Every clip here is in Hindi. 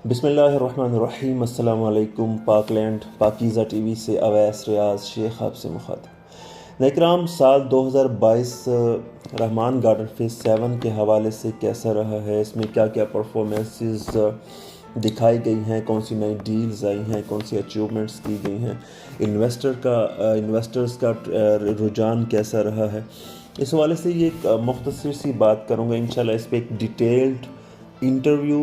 बिस्मिल्लाहिर्रहमानिर्रहीम। अस्सलाम वालेकुम। पाकलैंड पाकीज़ा टीवी से अवैस रियाज शेख आपसे मुखातिब। इकराम, साल 2022 रहमान गार्डन फेज़ 7 के हवाले से कैसा रहा है, इसमें क्या क्या परफॉर्मेंसेस दिखाई गई हैं, कौन सी नई डील्स आई हैं, कौन सी अचीवमेंट्स की गई हैं, इन्वेस्टर्स का रुझान कैसा रहा है, इस हवाले से ये एक मुख्तसर सी बात करूँगा। इंशाल्लाह इस पर एक डिटेल्ड इंटरव्यू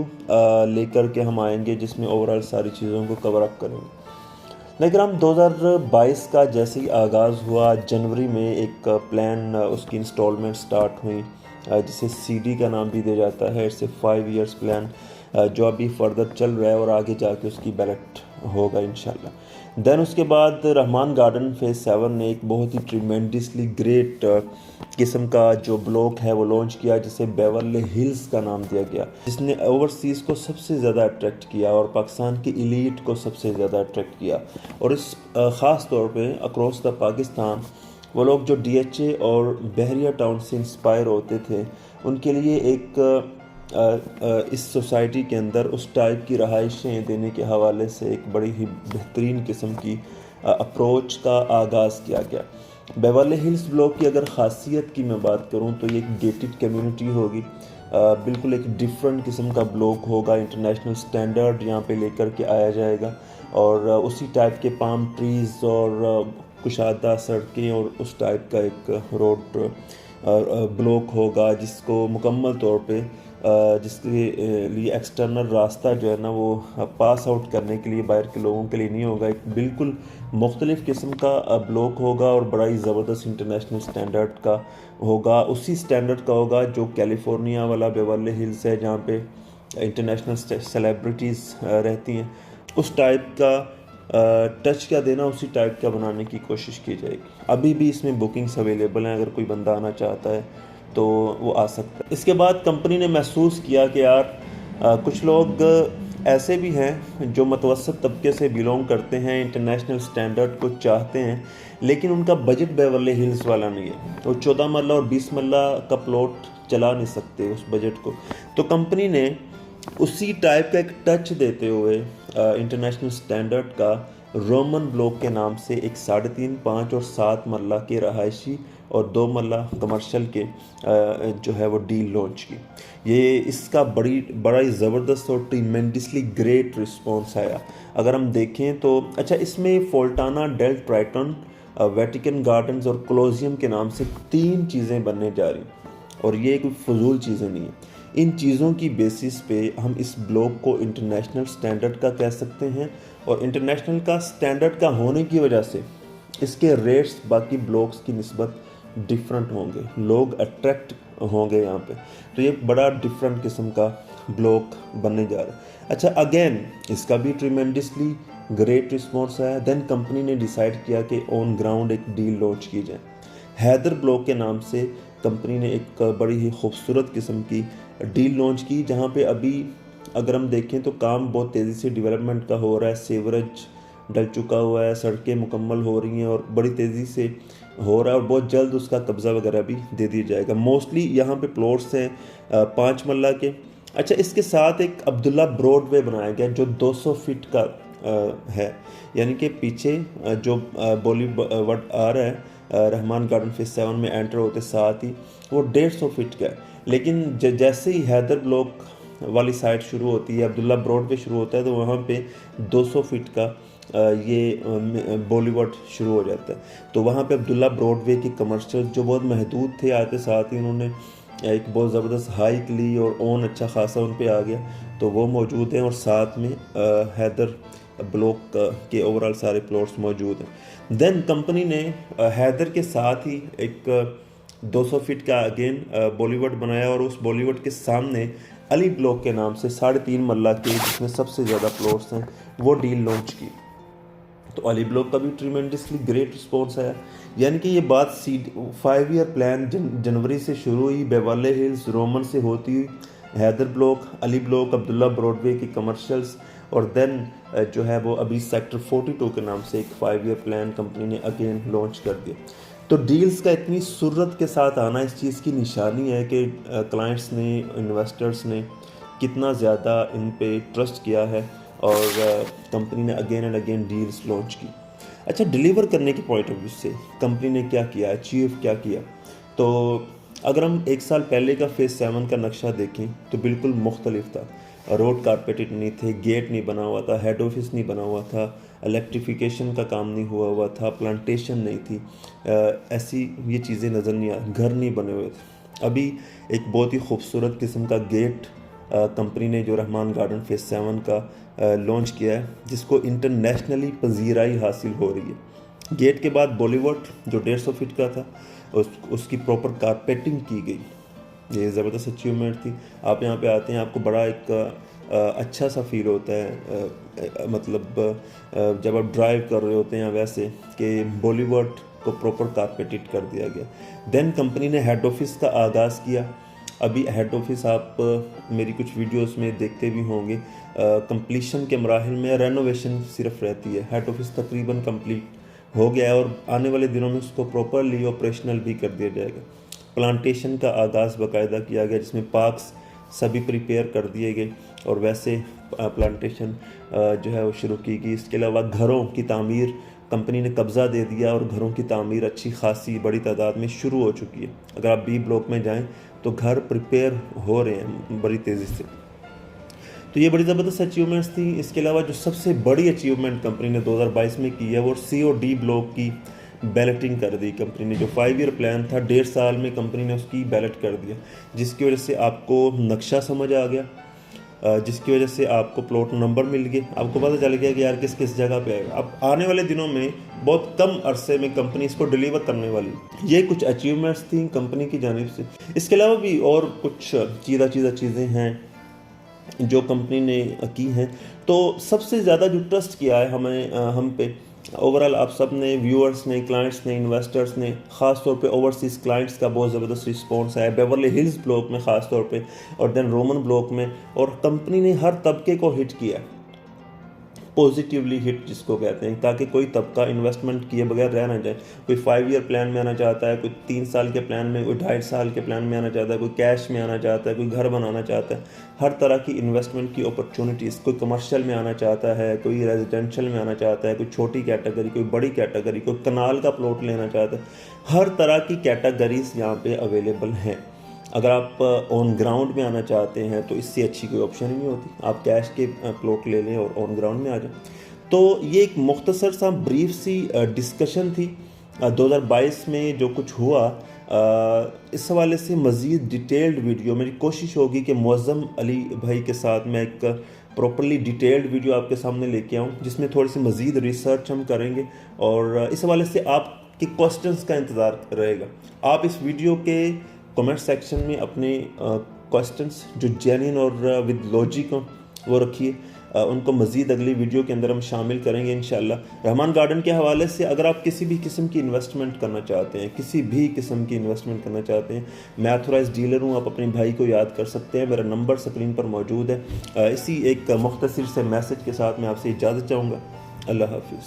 लेकर के हम आएंगे जिसमें ओवरऑल सारी चीज़ों को कवर अप करेंगे। लेकिन हम 2022 का जैसे ही आगाज़ हुआ, जनवरी में एक प्लान उसकी इंस्टॉलमेंट स्टार्ट हुई जिसे सीडी का नाम भी दिया जाता है। इट्स ए 5 इयर्स प्लान जो अभी फर्दर चल रहा है और आगे जाके उसकी बैलेट होगा इंशाल्लाह। देन उसके बाद रहमान गार्डन फेज़ 7 ने एक बहुत ही ट्रिमेंडसली ग्रेट किस्म का जो ब्लॉक है वो लॉन्च किया जिसे बेवर्ली हिल्स का नाम दिया गया, जिसने ओवरसीज़ को सबसे ज़्यादा अट्रैक्ट किया और पाकिस्तान की एलीट को सबसे ज़्यादा अट्रैक्ट किया। और इस ख़ास तौर पे अक्रॉस द पाकिस्तान वो लोग जो डीएचए और बहरिया टाउन से इंस्पायर होते थे उनके लिए एक इस सोसाइटी के अंदर उस टाइप की रहाइशें देने के हवाले से एक बड़ी ही बेहतरीन किस्म की अप्रोच का आगाज़ किया गया। बेवर्ली हिल्स ब्लॉक की अगर ख़ासियत की मैं बात करूं तो ये एक गेटेड कम्युनिटी होगी, बिल्कुल एक डिफरेंट किस्म का ब्लॉक होगा। इंटरनेशनल स्टैंडर्ड यहाँ पे लेकर के आया जाएगा और उसी टाइप के पाम ट्रीज़ और कुशादा सड़कें और उस टाइप का एक रोड ब्लॉक होगा जिसको मुकम्मल तौर पे जिसके लिए एक्सटर्नल रास्ता जो है ना वो पास आउट करने के लिए बाहर के लोगों के लिए नहीं होगा। एक बिल्कुल मुख्तलिफ़ किस्म का ब्लॉक होगा और बड़ा ही ज़बरदस्त इंटरनेशनल स्टैंडर्ड का होगा। उसी स्टैंडर्ड का होगा जो कैलिफोर्निया वाला बेवर्ली हिल्स है जहाँ पे इंटरनेशनल सेलिब्रिटीज़ रहती हैं। उस टाइप का टच क्या देना, उसी टाइप का बनाने की कोशिश की जाएगी। अभी भी इसमें बुकिंग्स अवेलेबल हैं, अगर कोई बंदा आना चाहता है तो वो आ सकता है। इसके बाद कंपनी ने महसूस किया कि यार कुछ लोग ऐसे भी हैं जो मतवसत तबके से बिलोंग करते हैं, इंटरनेशनल स्टैंडर्ड को चाहते हैं, लेकिन उनका बजट बेवर्ली हिल्स वाला नहीं है। वो 14 मरला और 20 मरला का प्लॉट चला नहीं सकते उस बजट को। तो कंपनी ने उसी टाइप का एक टच देते हुए इंटरनेशनल स्टैंडर्ड का रोमन ब्लॉक के नाम से एक 3.5, 5 और 7 मरला के रहायशी और 2 मरला कमर्शियल के जो है वो डील लॉन्च की। ये इसका बड़ा ही ज़बरदस्त और ट्रीमेंडसली ग्रेट रिस्पॉन्स आया। अगर हम देखें तो अच्छा, इसमें फोल्टाना, डेल ट्राइटन, वेटिकन गार्डन्स और कोलोसियम के नाम से 3 चीज़ें बनने जा रही और ये कोई फजूल चीज़ें नहीं है। इन चीज़ों की बेसिस पे हम इस ब्लॉक को इंटरनेशनल स्टैंडर्ड का कह सकते हैं और इंटरनेशनल का स्टैंडर्ड का होने की वजह से इसके रेट्स बाकी ब्लॉक्स की निस्बत डिफरेंट होंगे, लोग अट्रैक्ट होंगे यहाँ पे। तो ये बड़ा डिफरेंट किस्म का ब्लॉक बनने जा रहा है। अच्छा, अगेन इसका भी ट्रिमेंडसली ग्रेट रिस्पॉन्स आया। देन कंपनी ने डिसाइड किया कि ऑन ग्राउंड एक डील लॉन्च की जाए। हैदर ब्लॉक के नाम से कंपनी ने एक बड़ी ही खूबसूरत किस्म की डील लॉन्च की जहाँ पे अभी अगर हम देखें तो काम बहुत तेज़ी से डेवलपमेंट का हो रहा है। सीवरेज डल चुका हुआ है, सड़कें मुकम्मल हो रही हैं और बड़ी तेज़ी से हो रहा है और बहुत जल्द उसका कब्ज़ा वगैरह भी दे दिया जाएगा। मोस्टली यहाँ पे प्लॉट्स हैं 5 मरला के। अच्छा, इसके साथ एक अब्दुल्ला ब्रॉडवे बनाया गया जो 200 फीट का है, यानी कि पीछे जो बॉलीवुड आ रहा है रहमान गार्डन फेज़ 7 में एंटर होते साथ ही वो 150 फीट का है। लेकिन जैसे ही हैदर ब्लॉक वाली साइड शुरू होती है, अब्दुल्ला ब्रॉडवे शुरू होता है, तो वहाँ पे 200 फीट का ये बॉलीवुड शुरू हो जाता है। तो वहाँ पे अब्दुल्ला ब्रॉडवे के कमर्शियल जो बहुत महदूद थे आते साथ ही उन्होंने एक बहुत ज़बरदस्त हाइक ली और ओन अच्छा खासा उन पे आ गया, तो वो मौजूद हैं और साथ में हैदर ब्लॉक के ओवरऑल सारे प्लॉट्स मौजूद हैं। देन कंपनी ने हैदर के साथ ही एक 200 फीट का अगेन बॉलीवुड बनाया और उस बॉलीवुड के सामने अली ब्लॉक के नाम से 3.5 मरला के जिसमें सबसे ज़्यादा प्लॉट्स हैं वो डील लॉन्च की। तो अली ब्लॉक का भी ट्रिमेंडसली ग्रेट रिस्पॉन्स आया। यानी कि ये बात 5 ईयर प्लान जनवरी से शुरू हुई, बेवर्ली हिल्स रोमन से होती हुई Haidar block, Ali block, Abdullah Broadway की कमर्शियल्स और देन जो है वो अभी सेक्टर 42 के नाम से एक 5 ईयर प्लान कंपनी ने अगेन लॉन्च कर दिया। तो डील्स का इतनी सुर्रत के साथ आना इस चीज़ की निशानी है कि क्लाइंट्स ने, इन्वेस्टर्स ने कितना ज़्यादा इन पे ट्रस्ट किया है और कंपनी ने again and again deals launch की। अच्छा, डिलीवर करने के पॉइंट ऑफ व्यू से कंपनी ने क्या किया, अचीव क्या किया, तो अगर हम 1 साल पहले का फेज़ 7 का नक्शा देखें तो बिल्कुल मुख्तलिफ था। रोड कारपेटेड नहीं थे, गेट नहीं बना हुआ था, हेड ऑफिस नहीं बना हुआ था, इलेक्ट्रिफिकेशन का काम नहीं हुआ था, प्लांटेशन नहीं थी, ऐसी ये चीज़ें नज़र नहीं आ, घर नहीं बने हुए थे। अभी एक बहुत ही खूबसूरत किस्म का गेट कंपनी ने जो रहमान गार्डन फेज़ 7 का लॉन्च किया है, जिसको इंटरनेशनली पजीराई हासिल हो रही है। गेट के बाद बॉलीवुड जो 150 फीट का था उसकी प्रॉपर कारपेटिंग की गई। ये ज़बरदस्त अचीवमेंट थी। आप यहाँ पे आते हैं, आपको बड़ा एक अच्छा सा फील होता है, मतलब जब आप ड्राइव कर रहे होते हैं वैसे कि बॉलीवुड को प्रॉपर कारपेटेड कर दिया गया। देन कंपनी ने हेड ऑफिस का आगाज़ किया। अभी हेड ऑफिस आप मेरी कुछ वीडियोस में देखते भी होंगे, कंप्लीशन के मराहिल में रेनोवेशन सिर्फ रहती है। हेड ऑफिस तकरीबन कंप्लीट हो गया है और आने वाले दिनों में उसको प्रॉपरली ऑपरेशनल भी कर दिया जाएगा। प्लांटेशन का आगाज़ बाकायदा किया गया, जिसमें पार्क्स सभी प्रिपेयर कर दिए गए और वैसे प्लांटेशन जो है वो शुरू की गई। इसके अलावा घरों की तामीर कंपनी ने कब्ज़ा दे दिया और घरों की तामीर अच्छी खासी बड़ी तादाद में शुरू हो चुकी है। अगर आप बी ब्लॉक में जाएं तो घर प्रिपेयर हो रहे हैं बड़ी तेज़ी से। तो ये बड़ी ज़बरदस्त अचीवमेंट्स थी। इसके अलावा जो सबसे बड़ी अचीवमेंट कंपनी ने 2022 में की है वो COD ब्लॉक की बैलेटिंग कर दी। कंपनी ने जो 5 ईयर प्लान था 1.5 साल में कंपनी ने उसकी बैलेट कर दिया, जिसकी वजह से आपको नक्शा समझ आ गया, जिसकी वजह से आपको प्लॉट नंबर मिल गए, आपको पता चल गया कि यार किस किस जगह पे आएगा। अब आने वाले दिनों में बहुत कम अरसे में कंपनी इसको डिलीवर करने वाली। ये कुछ अचीवमेंट्स थी कंपनी की जानिब से। इसके अलावा भी और कुछ चीज़ें हैं जो कंपनी ने की हैं। तो सबसे ज़्यादा जो ट्रस्ट किया है हम पे ओवरऑल आप सब ने, व्यूअर्स ने, क्लाइंट्स ने, इन्वेस्टर्स ने, ख़ास तौर पे ओवरसीज़ क्लाइंट्स का बहुत ज़बरदस्त रिस्पांस है बेवर्ली हिल्स ब्लॉक में ख़ास तौर पे, और देन रोमन ब्लॉक में। और कंपनी ने हर तबके को हिट किया, पॉजिटिवली हिट जिसको कहते हैं, ताकि कोई तबका इन्वेस्टमेंट किए बगैर रह ना जाए। कोई 5 ईयर प्लान में आना चाहता है, कोई 3 साल के प्लान में, कोई 2.5 साल के प्लान में आना चाहता है, कोई कैश में आना चाहता है, कोई घर बनाना चाहता है। हर तरह की इन्वेस्टमेंट की अपॉर्चुनिटीज़, कोई कमर्शियल में आना चाहता है, कोई रेजिडेंशियल में आना चाहता है, कोई छोटी कैटेगरी, कोई बड़ी कैटेगरी, कोई कनाल का प्लॉट लेना चाहता है। हर तरह की कैटेगरीज यहाँ पे अवेलेबल हैं। अगर आप ऑन ग्राउंड में आना चाहते हैं तो इससे अच्छी कोई ऑप्शन ही नहीं होती, आप कैश के प्लॉट ले लें और ऑन ग्राउंड में आ जाएं। तो ये एक मुख्तसर सा ब्रीफ सी डिस्कशन थी 2022 में जो कुछ हुआ। इस हवाले से मज़ीद डिटेल्ड वीडियो मेरी कोशिश होगी कि मुअज़्ज़म अली भाई के साथ मैं एक प्रॉपरली डिटेल्ड वीडियो आपके सामने लेके आऊँ, जिसमें थोड़ी सी मज़ीद रिसर्च हम करेंगे और इस हवाले से आपके क्वेश्चंस का इंतज़ार रहेगा। आप इस वीडियो के कमेंट सेक्शन में अपने क्वेश्चंस जो जेन्युइन और विद लॉजिक हो वो रखिए, उनको मज़ीद अगली वीडियो के अंदर हम शामिल करेंगे इंशाल्लाह। रहमान गार्डन के हवाले से अगर आप किसी भी किस्म की इन्वेस्टमेंट करना चाहते हैं, किसी भी किस्म की इन्वेस्टमेंट करना चाहते हैं, मैं ऑथराइज्ड डीलर हूँ, आप अपने भाई को याद कर सकते हैं, मेरा नंबर स्क्रीन पर मौजूद है। इसी एक मुख्तसर से मैसेज के साथ मैं आपसे इजाज़त चाहूँगा। अल्लाह हाफिज़।